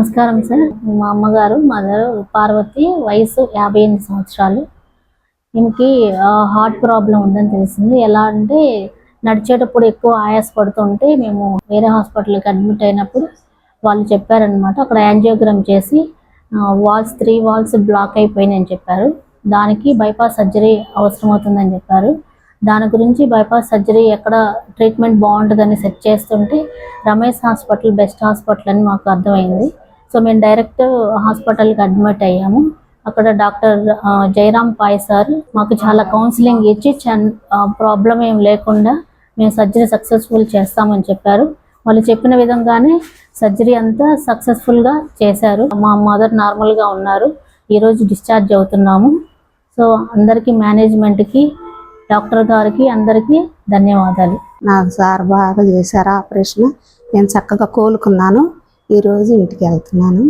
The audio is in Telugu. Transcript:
నమస్కారం సార్. మా అమ్మగారు మదర్ పార్వతి, వయసు 58 సంవత్సరాలు. ఈమెకి హార్ట్ ప్రాబ్లం ఉందని తెలిసింది. ఎలా అంటే నడిచేటప్పుడు ఎక్కువ ఆయాస పడుతుంటే మేము వేరే హాస్పిటల్కి అడ్మిట్ అయినప్పుడు వాళ్ళు చెప్పారనమాట. అక్కడ యాంజియోగ్రామ్ చేసి 3 వాల్స్ బ్లాక్ అయిపోయినాయని చెప్పారు. దానికి బైపాస్ సర్జరీ అవసరమవుతుందని చెప్పారు. దాని గురించి బైపాస్ సర్జరీ ఎక్కడ ట్రీట్మెంట్ బాగుంటుందని సెర్చ్ చేస్తుంటే రమేష్ హాస్పిటల్ బెస్ట్ హాస్పిటల్ అని మాకు అర్థమైంది. సో మేము డైరెక్ట్ హాస్పిటల్కి అడ్మిట్ అయ్యాము. అక్కడ డాక్టర్ జయరామ్ పాయ్ సార్ మాకు చాలా కౌన్సిలింగ్ ఇచ్చి ప్రాబ్లం ఏం లేకుండా మేము సర్జరీ సక్సెస్ఫుల్ చేస్తామని చెప్పారు. వాళ్ళు చెప్పిన విధంగానే సర్జరీ అంతా సక్సెస్ఫుల్గా చేశారు. మా మదర్ నార్మల్గా ఉన్నారు. ఈరోజు డిశ్చార్జ్ అవుతున్నాము. సో అందరికీ, మేనేజ్మెంట్కి, డాక్టర్ గారికి అందరికీ ధన్యవాదాలు. నాకు సార్ బాగా చేశారు ఆపరేషన్. నేను చక్కగా కోలుకున్నాను. ఈరోజు ఇంటికి వెళ్తున్నాను.